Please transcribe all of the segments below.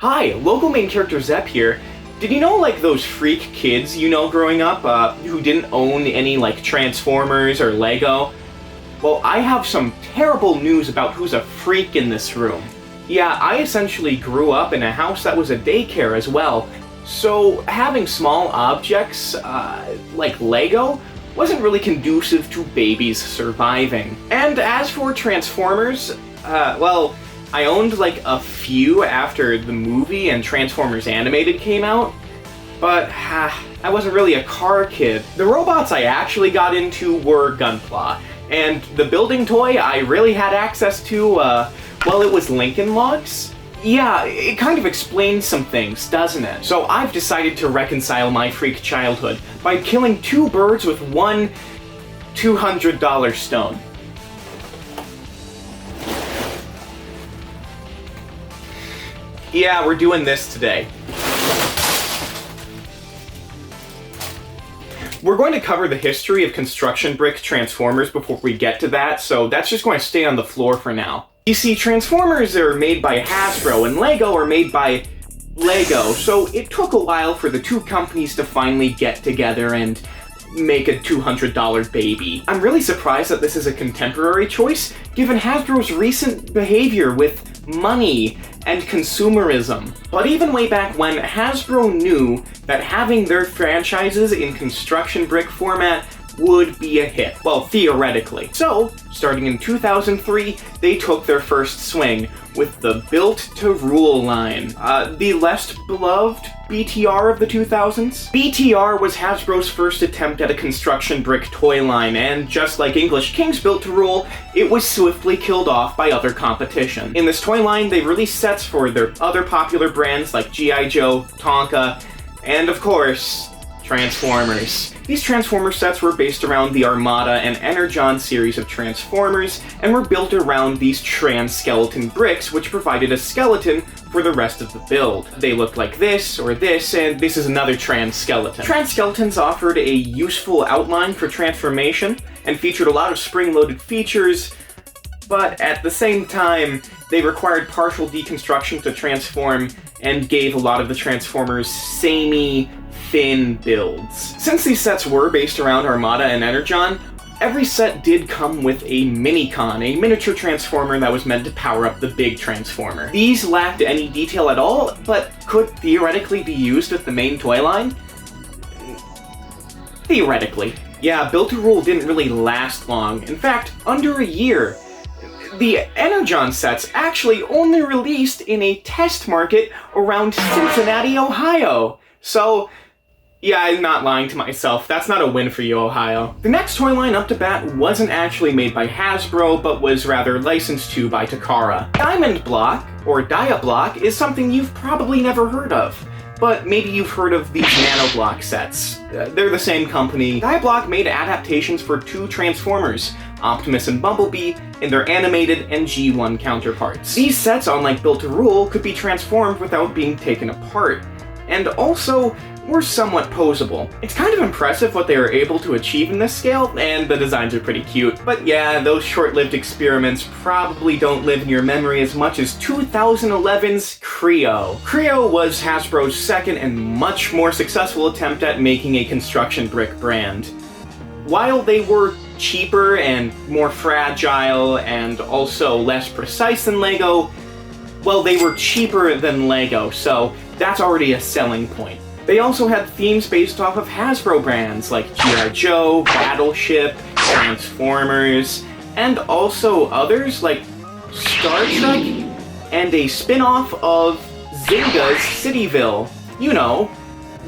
Hi, local main character Zep here. Did you know, like, those freak kids you know growing up, who didn't own any, like, Transformers or Lego? Well, I have some terrible news about who's a freak in this room. Yeah, I essentially grew up in a house that was a daycare as well, so having small objects, like Lego, wasn't really conducive to babies surviving. And as for Transformers, well, I owned like a few after the movie and Transformers Animated came out, but I wasn't really a car kid. The robots I actually got into were Gunpla, and the building toy I really had access to, well, it was Lincoln Logs. Yeah, it kind of explains some things, doesn't it? So I've decided to reconcile my freak childhood by killing two birds with one $200 stone. Yeah, we're doing this today. We're going to cover the history of construction brick Transformers before we get to that, so that's just going to stay on the floor for now. You see, Transformers are made by Hasbro and Lego are made by Lego, so it took a while for the two companies to finally get together and make a $200 baby. I'm really surprised that this is a contemporary choice, given Hasbro's recent behavior with money and consumerism. But even way back when, Hasbro knew that having their franchises in construction brick format would be a hit. Well, theoretically. So, starting in 2003, they took their first swing with the Built to Rule line. The less beloved BTR of the 2000s? BTR was Hasbro's first attempt at a construction brick toy line, and just like English King's Built to Rule, it was swiftly killed off by other competition. In this toy line, they released sets for their other popular brands like G.I. Joe, Tonka, and of course, Transformers. These Transformer sets were based around the Armada and Energon series of Transformers, and were built around these trans-skeleton bricks, which provided a skeleton for the rest of the build. They looked like this, or this, and this is another trans-skeleton. Trans-skeletons offered a useful outline for transformation, and featured a lot of spring-loaded features, but at the same time, they required partial deconstruction to transform, and gave a lot of the Transformers samey, thin builds. Since these sets were based around Armada and Energon, every set did come with a Minicon, a miniature Transformer that was meant to power up the big Transformer. These lacked any detail at all, but could theoretically be used with the main toy line? Theoretically. Yeah, Built to Rule didn't really last long. In fact, under a year. The Energon sets actually only released in a test market around Cincinnati, Ohio. So, yeah, I'm not lying to myself. That's not a win for you, Ohio. The next toy line up to bat wasn't actually made by Hasbro, but was rather licensed to by Takara. Diamond Block, or Diablock, is something you've probably never heard of. But maybe you've heard of these Nanoblock sets. They're the same company. Diablock made adaptations for two Transformers, Optimus and Bumblebee, in their animated and G1 counterparts. These sets, unlike Built to Rule, could be transformed without being taken apart, and also were somewhat posable. It's kind of impressive what they were able to achieve in this scale, and the designs are pretty cute. But yeah, those short-lived experiments probably don't live in your memory as much as 2011's Kre-o. Kre-o was Hasbro's second and much more successful attempt at making a construction brick brand. While they were cheaper and more fragile and also less precise than Lego, well, they were cheaper than Lego, so that's already a selling point. They also had themes based off of Hasbro brands like G.I. Joe, Battleship, Transformers, and also others like Star Trek, and a spin-off of Zynga's Cityville. You know,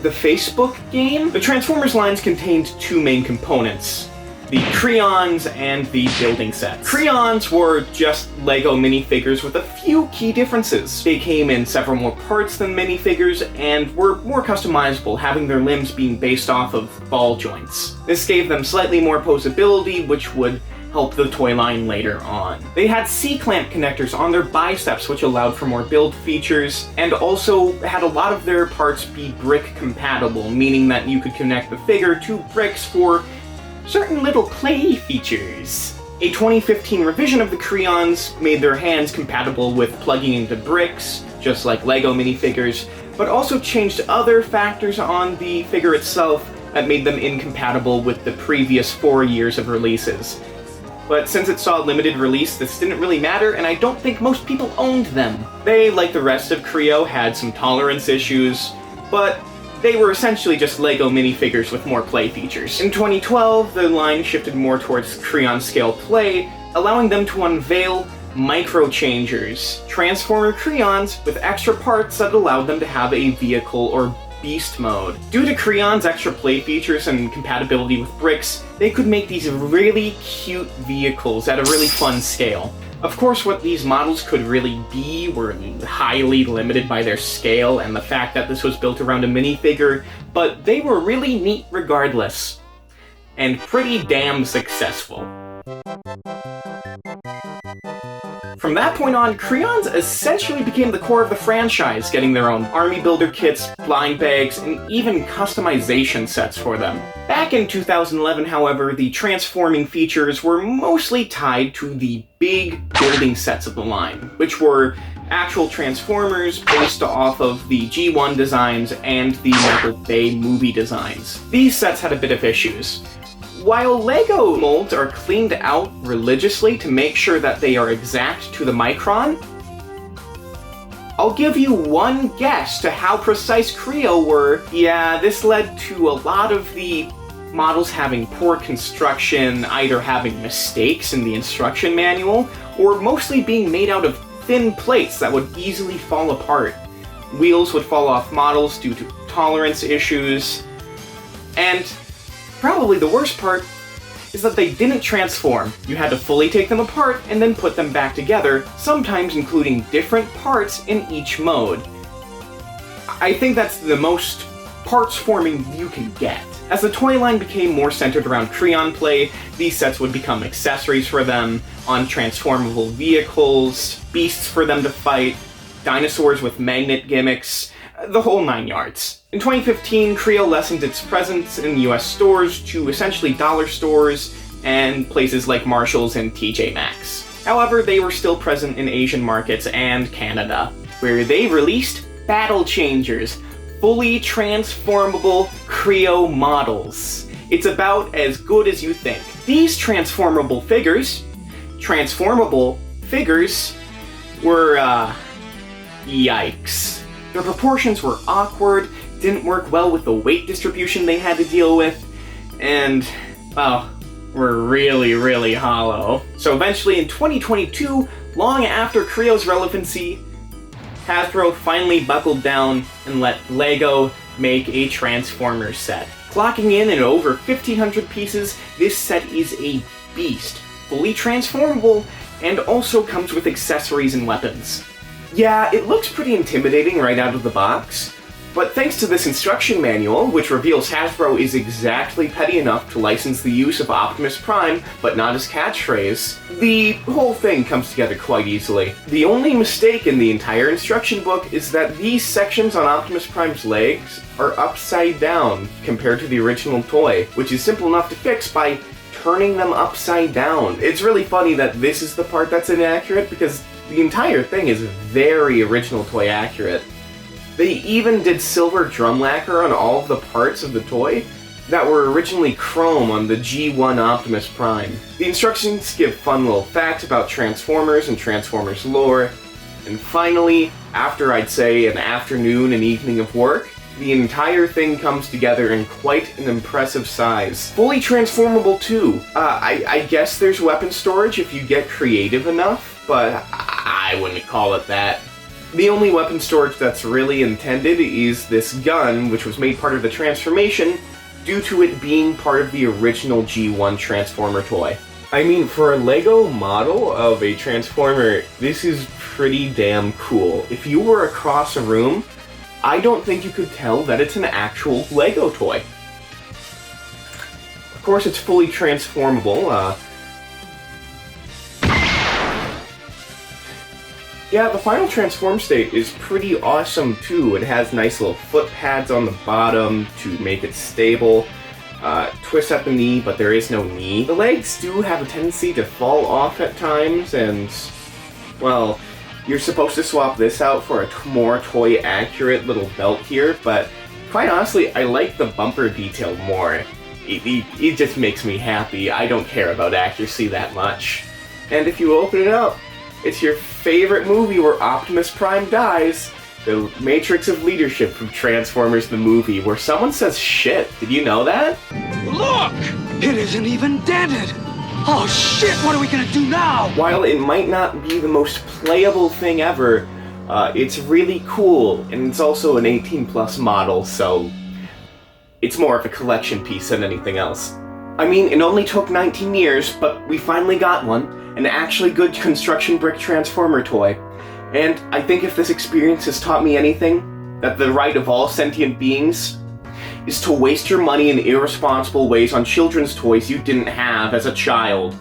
the Facebook game? The Transformers lines contained two main components: the Kreons and the building sets. Kreons were just Lego minifigures with a few key differences. They came in several more parts than minifigures and were more customizable, having their limbs being based off of ball joints. This gave them slightly more posability, which would help the toy line later on. They had C-clamp connectors on their biceps, which allowed for more build features, and also had a lot of their parts be brick compatible, meaning that you could connect the figure to bricks for certain little play features. A 2015 revision of the Kre-ons made their hands compatible with plugging into bricks, just like LEGO minifigures, but also changed other factors on the figure itself that made them incompatible with the previous 4 years of releases. But since it saw limited release, this didn't really matter, and I don't think most people owned them. They, like the rest of Kre-o, had some tolerance issues, but they were essentially just LEGO minifigures with more play features. In 2012, the line shifted more towards Kre-on-scale play, allowing them to unveil micro-changers, Transformer Kre-ons with extra parts that allowed them to have a vehicle or beast mode. Due to Kre-on's extra play features and compatibility with bricks, they could make these really cute vehicles at a really fun scale. Of course, what these models could really be were highly limited by their scale and the fact that this was built around a minifigure, but they were really neat regardless. And pretty damn successful. From that point on, Kre-ons essentially became the core of the franchise, getting their own army builder kits, blind bags, and even customization sets for them. Back in 2011, however, the transforming features were mostly tied to the big building sets of the line, which were actual Transformers based off of the G1 designs and the Michael Bay movie designs. These sets had a bit of issues. While LEGO molds are cleaned out religiously to make sure that they are exact to the micron, I'll give you one guess to how precise Kre-o were. Yeah, this led to a lot of the models having poor construction, either having mistakes in the instruction manual, or mostly being made out of thin plates that would easily fall apart. Wheels would fall off models due to tolerance issues, and probably the worst part is that they didn't transform. You had to fully take them apart and then put them back together, sometimes including different parts in each mode. I think that's the most parts forming you can get. As the toy line became more centered around Kre-on play, these sets would become accessories for them, on transformable vehicles, beasts for them to fight, dinosaurs with magnet gimmicks, the whole 9 yards. In 2015, Kre-o lessened its presence in US stores to essentially dollar stores and places like Marshall's and TJ Maxx. However, they were still present in Asian markets and Canada, where they released Battle Changers, fully transformable Kre-o models. It's about as good as you think. These transformable figures were, yikes. Their proportions were awkward, didn't work well with the weight distribution they had to deal with, and, well, were really, really hollow. So eventually in 2022, long after Kre-o's relevancy, Hasbro finally buckled down and let LEGO make a Transformers set. Clocking in at over 1,500 pieces, this set is a beast, fully transformable, and also comes with accessories and weapons. Yeah, it looks pretty intimidating right out of the box, but thanks to this instruction manual, which reveals Hasbro is exactly petty enough to license the use of Optimus Prime, but not his catchphrase, the whole thing comes together quite easily. The only mistake in the entire instruction book is that these sections on Optimus Prime's legs are upside down compared to the original toy, which is simple enough to fix by turning them upside down. It's really funny that this is the part that's inaccurate, because the entire thing is very original toy accurate. They even did silver drum lacquer on all of the parts of the toy that were originally chrome on the G1 Optimus Prime. The instructions give fun little facts about Transformers and Transformers lore, and finally, after I'd say an afternoon and evening of work, the entire thing comes together in quite an impressive size. Fully transformable too. I guess there's weapon storage if you get creative enough, but I wouldn't call it that. The only weapon storage that's really intended is this gun, which was made part of the transformation due to it being part of the original G1 Transformer toy. I mean, for a LEGO model of a Transformer, this is pretty damn cool. If you were across a room, I don't think you could tell that it's an actual LEGO toy. Of course, it's fully transformable. Yeah, the final transform state is pretty awesome too. It has nice little foot pads on the bottom to make it stable. twist at the knee, but there is no knee. The legs do have a tendency to fall off at times, and, well, you're supposed to swap this out for a more toy-accurate little belt here, but quite honestly, I like the bumper detail more. It just makes me happy. I don't care about accuracy that much. And if you open it up, it's your favorite movie where Optimus Prime dies, the Matrix of Leadership from Transformers the movie, where someone says shit. Did you know that? Look! It isn't even dented! Oh shit, what are we gonna do now? While it might not be the most playable thing ever, it's really cool, and it's also an 18+ model, so it's more of a collection piece than anything else. I mean, it only took 19 years, but we finally got one, an actually good construction brick Transformer toy. And I think if this experience has taught me anything, that the right of all sentient beings is to waste your money in irresponsible ways on children's toys you didn't have as a child.